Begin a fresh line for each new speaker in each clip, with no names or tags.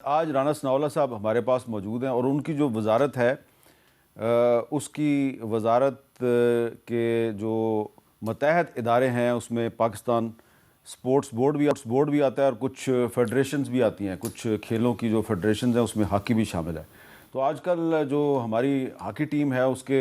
آج رانا ثناءاللہ صاحب ہمارے پاس موجود ہیں اور ان کی جو وزارت ہے اس کی وزارت کے جو متحد ادارے ہیں اس میں پاکستان سپورٹس بورڈ بھی آتا ہے اور کچھ فیڈریشنز بھی آتی ہیں، کچھ کھیلوں کی جو فیڈریشنز ہیں اس میں ہاکی بھی شامل ہے۔ تو آج کل جو ہماری ہاکی ٹیم ہے اس کے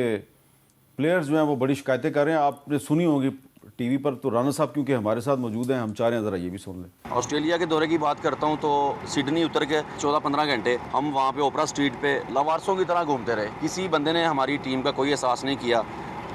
پلیئرز جو ہیں وہ بڑی شکایتیں کر رہے ہیں، آپ نے سنی ہوگی ٹی وی پر۔ تو رانا صاحب کیونکہ ہمارے ساتھ موجود ہیں، ہم چاہ رہے ہیں ذرا یہ بھی سن لیں۔
آسٹریلیا کے دورے کی بات کرتا ہوں تو سڈنی اتر کے 14-15 گھنٹے ہم وہاں پہ اوپرا اسٹریٹ پہ لاوارسوں کی طرح گھومتے رہے۔ کسی بندے نے ہماری ٹیم کا کوئی احساس نہیں کیا،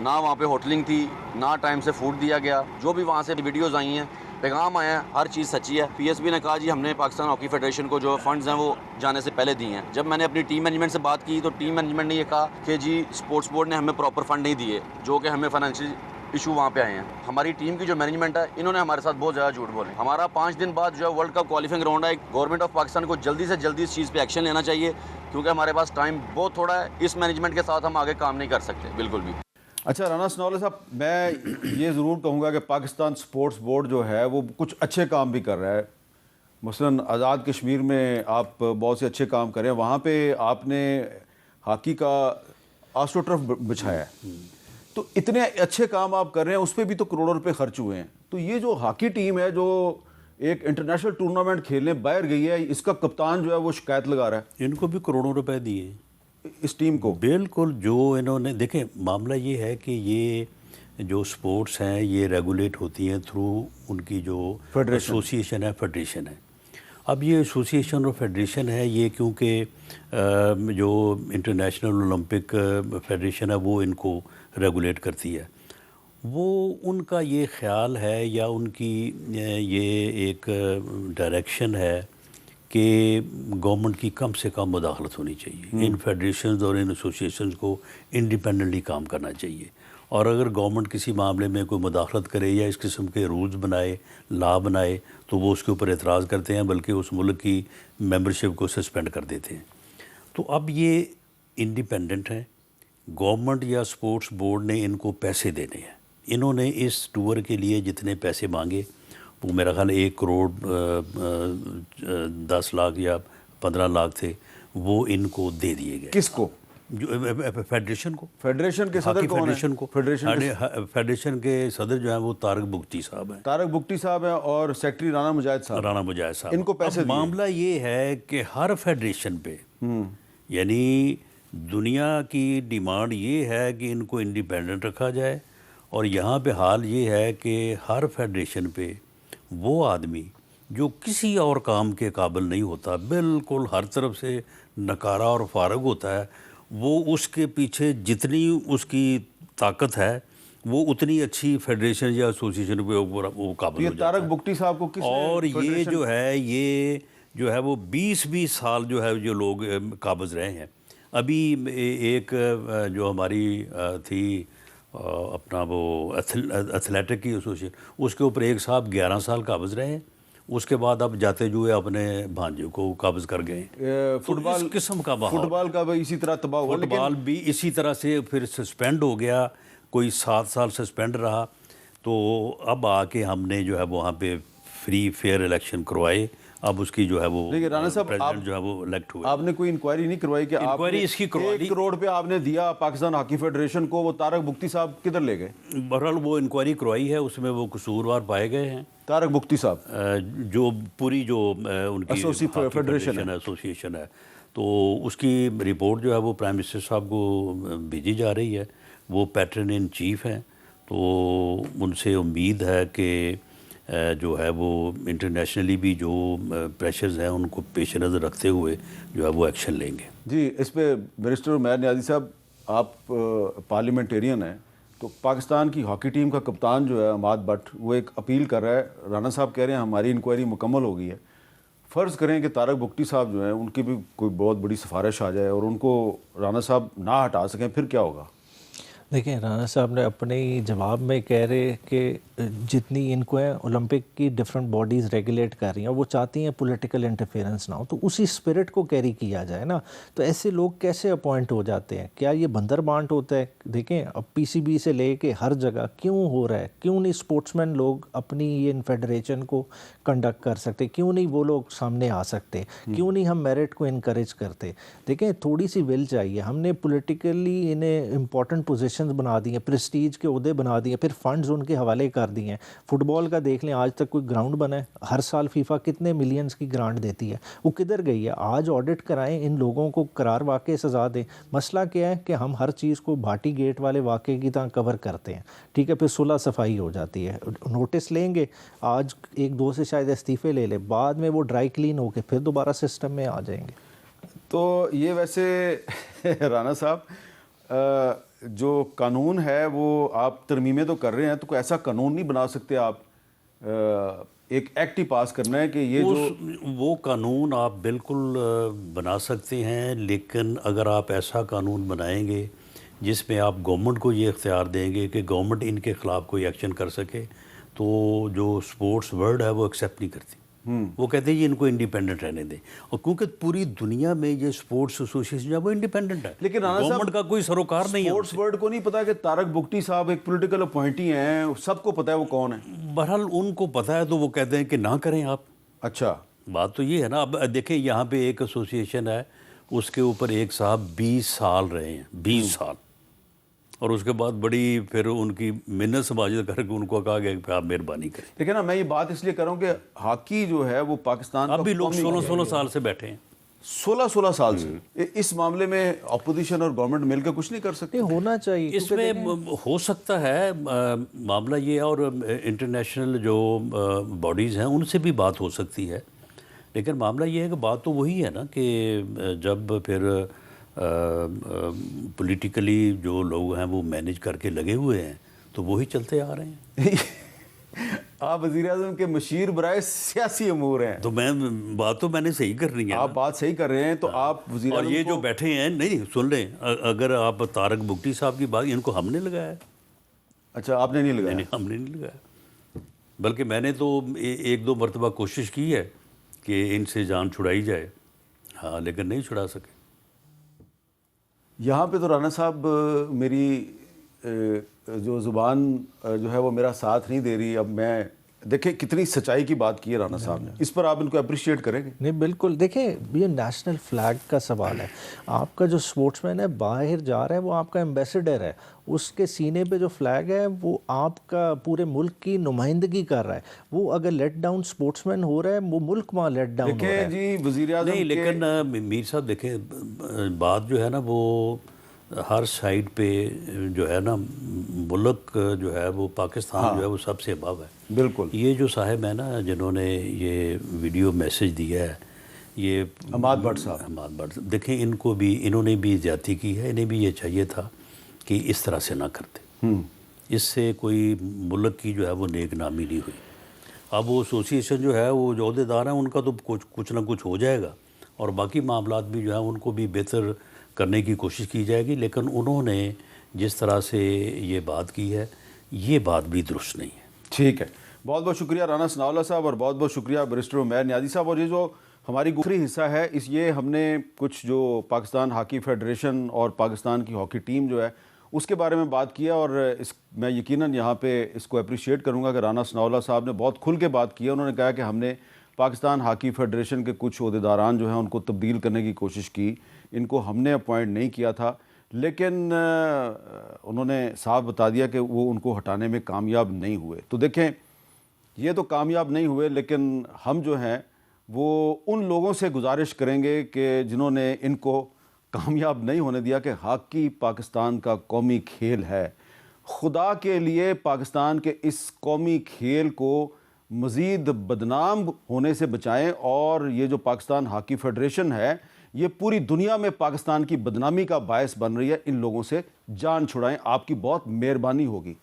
نہ وہاں پہ ہوٹلنگ تھی، نہ ٹائم سے فوڈ دیا گیا۔ جو بھی وہاں سے ویڈیوز آئی ہیں، پیغام آیا ہے، ہر چیز سچی ہے۔ پی ایس بی نے کہا جی ہم نے پاکستان ہاکی فیڈریشن کو جو فنڈز ہیں وہ جانے سے پہلے دیے ہیں۔ جب میں نے اپنی ٹیم مینجمنٹ سے بات کی تو ٹیم مینجمنٹ نے یہ کہا کہ جی اسپورٹس بورڈ نے ہمیں پراپر فنڈ نہیں دیے، جو کہ ہمیں فائنینشیل ایشو وہاں پہ آئے ہیں۔ ہماری ٹیم کی جو مینجمنٹ ہے انہوں نے ہمارے ساتھ بہت زیادہ جھوٹ بولے۔ ہمارا 5 دن بعد جو ہے ورلڈ کپ کوالیفائنگ راؤنڈ ہے۔ گورنمنٹ آف پاکستان کو جلدی سے جلدی اس چیز پہ ایکشن لینا چاہیے کیونکہ ہمارے پاس ٹائم بہت تھوڑا ہے۔ اس مینجمنٹ کے ساتھ ہم آگے کام نہیں کر سکتے بالکل بھی۔
اچھا رانا ثناءاللہ صاحب، میں یہ ضرور کہوں گا کہ پاکستان سپورٹس بورڈ جو ہے وہ کچھ اچھے کام بھی کر رہا ہے۔ مثلاً آزاد کشمیر میں آپ بہت سے اچھے کام کر رہے ہیں، وہاں پہ آپ نے ہاکی کا آسٹرو ٹرف بچھایا ہے، تو اتنے اچھے کام آپ کر رہے ہیں، اس پہ بھی تو کروڑوں روپے خرچ ہوئے ہیں۔ تو یہ جو ہاکی ٹیم ہے جو ایک انٹرنیشنل ٹورنامنٹ کھیلنے باہر گئی ہے، اس کا کپتان جو ہے وہ شکایت لگا رہا ہے
ان کو بھی کروڑوں روپے دیے
اس ٹیم کو۔
بالکل، جو انہوں نے دیکھیں معاملہ یہ ہے کہ یہ جو سپورٹس ہیں یہ ریگولیٹ ہوتی ہیں تھرو ان کی جو ایسوسیشن ہے، فیڈریشن ہے۔ اب یہ ایسوسیشن اور فیڈریشن ہے یہ کیونکہ جو انٹرنیشنل اولمپک فیڈریشن ہے وہ ان کو ریگولیٹ کرتی ہے، وہ ان کا یہ خیال ہے یا ان کی یہ ایک ڈائریکشن ہے کہ گورنمنٹ کی کم سے کم مداخلت ہونی چاہیے۔ ان فیڈریشنز اور ان ایسوسیشنز کو انڈیپینڈنٹلی کام کرنا چاہیے، اور اگر گورنمنٹ کسی معاملے میں کوئی مداخلت کرے یا اس قسم کے رولز بنائے، لا بنائے، تو وہ اس کے اوپر اعتراض کرتے ہیں، بلکہ اس ملک کی ممبرشپ کو سسپینڈ کر دیتے ہیں۔ تو اب یہ انڈیپینڈنٹ ہیں، گورنمنٹ یا سپورٹس بورڈ نے ان کو پیسے دینے ہیں۔ انہوں نے اس ٹور کے لیے جتنے پیسے مانگے وہ میرا خیال 1 کروڑ 10 لاکھ یا 15 لاکھ تھے، وہ ان کو دے دیے گئے۔
کس کو؟
فیڈریشن کو۔
فیڈریشن کے صدر کون ہیں؟
فیڈریشن کے صدر جو ہیں وہ طارق بگٹی صاحب ہیں۔
طارق بگٹی صاحب ہیں اور سیکٹری رانا مجاہد صاحب۔ ان کو پیسے
اب معاملہ یہ ہے کہ ہر فیڈریشن پہ یعنی دنیا کی ڈیمانڈ یہ ہے کہ ان کو انڈیپینڈنٹ رکھا جائے، اور یہاں پہ حال یہ ہے کہ ہر فیڈریشن پہ وہ آدمی جو کسی اور کام کے قابل نہیں ہوتا، بالکل ہر طرف سے نکارہ اور فارغ ہوتا ہے، وہ اس کے پیچھے جتنی اس کی طاقت ہے وہ اتنی اچھی فیڈریشن یا ایسوسیشن پہ وہ قابل ہو جاتا ہے۔
طارق بگٹی صاحب کو کس
اور یہ جو ہے وہ 20 سال جو ہے جو لوگ قابض رہے ہیں۔ ابھی ایک جو ہماری تھی اپنا وہ ایتھلیٹک کی ایسوسیشن، اس کے اوپر ایک صاحب 11 سال قابض رہے ہیں، اس کے بعد اب جاتے جو اپنے بھانجے کو قابض کر گئے۔
فٹ بال
قسم کا ماحول،
فٹ بال کا بھی اسی طرح تباہ ہوا،
فٹ بال بھی اسی طرح سے پھر سسپینڈ ہو گیا، کوئی 7 سال سسپینڈ رہا۔ تو اب آ کے ہم نے جو ہے وہاں پہ فری فیئر الیکشن کروائے، اب اس کی جو ہے وہ
رانا صاحب
پریزیڈنٹ جو ہے وہ الیکٹ ہوئے۔
آپ نے کوئی انکوائری نہیں کروائی کہ آپ نے 1 کروڑ پہ آپ نے دیا پاکستان ہاکی فیڈریشن کو، وہ طارق بگٹی صاحب کدھر لے گئے؟
بہرحال وہ انکوائری کروائی ہے، اس میں وہ قصوروار پائے گئے ہیں
طارق بگٹی صاحب،
جو پوری جو ان کی
فیڈریشن
ایسوسیشن ہے۔ تو اس کی رپورٹ جو ہے وہ پرائم منسٹر صاحب کو بھیجی جا رہی ہے، وہ پیٹرن ان چیف ہیں، تو ان سے امید ہے کہ جو ہے وہ انٹرنیشنلی بھی جو پریشرز ہیں ان کو پیش نظر رکھتے ہوئے جو ہے وہ ایکشن لیں گے۔
جی، اس پہ بیرسٹر عمیر نیازی صاحب، آپ پارلیمنٹیرین ہیں، تو پاکستان کی ہاکی ٹیم کا کپتان جو ہے عماد بٹ، وہ ایک اپیل کر رہا ہے، رانا صاحب کہہ رہے ہیں ہماری انکوائری مکمل ہو گئی ہے، فرض کریں کہ طارق بگٹی صاحب جو ہیں ان کی بھی کوئی بہت بڑی سفارش آ جائے اور ان کو رانا صاحب نہ ہٹا سکیں، پھر کیا ہوگا؟
دیکھیں رانا صاحب نے اپنے ہی جواب میں کہہ رہے کہ جتنی ان کو ہیں اولمپک کی ڈفرینٹ باڈیز ریگولیٹ کر رہی ہیں، وہ چاہتی ہیں پولیٹیکل انٹرفیئرنس نہ ہو، تو اسی اسپرٹ کو کیری کیا جائے نا. تو ایسے لوگ کیسے اپوائنٹ ہو جاتے ہیں؟ کیا یہ بندر بانٹ ہوتا ہے؟ دیکھیں اب پی سی بی سے لے کے ہر جگہ کیوں ہو رہا ہے؟ کیوں نہیں اسپورٹس مین لوگ اپنی ان فیڈریشن کو کنڈکٹ کر سکتے؟ کیوں نہیں وہ لوگ سامنے آ سکتے؟ کیوں نہیں ہم میرٹ کو انکریج کرتے؟ دیکھیں تھوڑی سی ول چاہیے. ہم نے پولیٹیکلی انہیں امپورٹنٹ پوزیشن بنا دی ہیں، پریسٹیج کے عہدے بنا دیے ہیں، پھر فنڈز ان کے حوالے کر دیے ہیں. فٹ بال کا دیکھ لیں، آج تک کوئی گراؤنڈ بنا ہے؟ ہر سال فیفا کتنے ملینز کی گرانٹ دیتی ہے، وہ کدھر گئی ہے؟ آج آڈٹ کرائیں، ان لوگوں کو قرار واقعے سزا دیں. مسئلہ کیا ہے کہ ہم ہر چیز کو بھاٹی گیٹ والے واقعے کی طرح کور کرتے ہیں، ٹھیک ہے، پھر صلح صفائی ہو جاتی ہے. نوٹس لیں گے، آج ایک دو سے شاید استعفے لے لیں، بعد میں وہ ڈرائی کلین ہو کے پھر دوبارہ سسٹم میں آ جائیں گے.
تو یہ ویسے رانا صاحب جو قانون ہے وہ آپ ترمیمیں تو کر رہے ہیں، تو کوئی ایسا قانون نہیں بنا سکتے آپ؟ ایک ایکٹ ہی پاس کرنا ہے کہ یہ جو
وہ قانون آپ بالکل بنا سکتے ہیں، لیکن اگر آپ ایسا قانون بنائیں گے جس میں آپ گورنمنٹ کو یہ اختیار دیں گے کہ گورنمنٹ ان کے خلاف کوئی ایکشن کر سکے، تو جو سپورٹس ورلڈ ہے وہ ایکسیپٹ نہیں کرتی. وہ کہتے ہیں یہ ان کو انڈیپینڈنٹ رہنے دیں، اور کیونکہ پوری دنیا میں یہ سپورٹس ایسوسیشن جو ہے وہ انڈیپینڈنٹ ہے،
لیکن رانا صاحب
گورنمنٹ کا کوئی سروکار نہیں ہے.
اسپورٹس ورلڈ کو نہیں پتا کہ طارق بگٹی صاحب ایک پولیٹیکل اپوائنٹی ہیں، سب کو پتا ہے وہ کون ہے.
بہرحال ان کو پتہ ہے تو وہ کہتے ہیں کہ نہ کریں آپ.
اچھا،
بات تو یہ ہے نا. اب دیکھیں یہاں پہ ایک ایسوسیشن ہے، اس کے اوپر ایک صاحب 20 سال رہے ہیں، 20 سال، اور اس کے بعد بڑی پھر ان کی منت سماجت کر کے ان کو کہا گیا کہ آپ مہربانی کریں.
لیکن نا میں یہ بات اس لیے کر رہا ہوں کہ ہاکی جو ہے وہ پاکستان
اب بھی لوگ 16 سال سے بیٹھے ہیں،
16 سال سے. اس معاملے میں اپوزیشن اور گورنمنٹ مل کے کچھ نہیں کر سکتے؟
ہونا چاہیے
اس میں ہو سکتا ہے معاملہ یہ ہے، اور انٹرنیشنل جو باڈیز ہیں ان سے بھی بات ہو سکتی ہے، لیکن معاملہ یہ ہے کہ بات تو وہی ہے نا کہ جب پھر پولیٹیکلی جو لوگ ہیں وہ مینیج کر کے لگے ہوئے ہیں تو وہی چلتے آ رہے ہیں.
آپ وزیر اعظم کے مشیر برائے سیاسی امور ہیں،
تو بات تو میں نے صحیح کر رہی ہے.
آپ بات صحیح کر رہے ہیں، تو آپ وزیر
اور
اعظم
یہ جو بیٹھے ہیں، نہیں سن لیں، اگر آپ طارق بگٹی صاحب کی بات، ان کو ہم نے لگایا.
اچھا، آپ نے نہیں لگایا؟
نہیں، ہم نے نہیں لگایا، بلکہ میں نے تو ایک دو مرتبہ کوشش کی ہے کہ ان سے جان چھڑائی جائے، ہاں، لیکن نہیں چھڑا سکے.
یہاں پہ تو رانا صاحب میری جو زبان جو ہے وہ میرا ساتھ نہیں دے رہی. اب میں دیکھیں کتنی سچائی کی بات کی ہے رانا صاحب نے، اس پر آپ ان کو اپریشیٹ کریں گے؟
نہیں بالکل. دیکھیں یہ نیشنل فلیگ کا سوال ہے. آپ کا جو سپورٹس مین ہے باہر جا رہا ہے، وہ آپ کا ایمبیسڈر ہے، اس کے سینے پہ جو فلیگ ہے وہ آپ کا پورے ملک کی نمائندگی کر رہا ہے. وہ اگر لیٹ ڈاؤن سپورٹس مین ہو رہا ہے، وہ ملک وہاں لیٹ ڈاؤن ہو رہا ہے.
دیکھیں جی وزیر اعظم
نہیں، لیکن میر صاحب دیکھیں، بات جو ہے نا وہ ہر سائڈ پہ جو ہے نا، ملک جو ہے وہ پاکستان جو ہے وہ سب سے ابو ہے.
بالکل.
یہ جو صاحب ہیں نا جنہوں نے یہ ویڈیو میسج دیا ہے، یہ
حماد بٹ صاحب،
حماد بٹ، دیکھیں ان کو بھی، انہوں نے بھی زیادتی کی ہے. انہیں بھی یہ چاہیے تھا کہ اس طرح سے نہ کرتے، اس سے کوئی ملک کی جو ہے وہ نیک نامی نہیں ہوئی. اب وہ ایسوسیشن جو ہے وہ جو عہدیدار ہیں ان کا تو کچھ نہ کچھ ہو جائے گا، اور باقی معاملات بھی جو ہیں ان کو بھی بہتر کرنے کی کوشش کی جائے گی. لیکن انہوں نے جس طرح سے یہ بات کی ہے، یہ بات بھی درست نہیں ہے.
ٹھیک ہے، بہت بہت شکریہ رانا ثناءاللہ صاحب، اور بہت بہت شکریہ بیرسٹر عمیر نیازی صاحب. اور یہ جو ہماری دوسری حصہ ہے، یہ ہم نے کچھ جو پاکستان ہاکی فیڈریشن اور پاکستان کی ہاکی ٹیم جو ہے اس کے بارے میں بات کیا، اور میں یقیناً یہاں پہ اس کو اپریشیٹ کروں گا کہ رانا ثناءاللہ صاحب نے بہت کھل کے بات کی ہے. انہوں نے کہا کہ ہم نے پاکستان ہاکی فیڈریشن کے کچھ عہدیداران جو ہیں ان کو تبدیل کرنے کی کوشش کی، ان کو ہم نے اپوائنٹ نہیں کیا تھا، لیکن انہوں نے صاف بتا دیا کہ وہ ان کو ہٹانے میں کامیاب نہیں ہوئے. تو دیکھیں یہ تو کامیاب نہیں ہوئے، لیکن ہم جو ہیں وہ ان لوگوں سے گزارش کریں گے کہ جنہوں نے ان کو کامیاب نہیں ہونے دیا، کہ ہاکی پاکستان کا قومی کھیل ہے. خدا کے لیے پاکستان کے اس قومی کھیل کو مزید بدنام ہونے سے بچائیں، اور یہ جو پاکستان ہاکی فیڈریشن ہے یہ پوری دنیا میں پاکستان کی بدنامی کا باعث بن رہی ہے. ان لوگوں سے جان چھڑائیں، آپ کی بہت مہربانی ہوگی.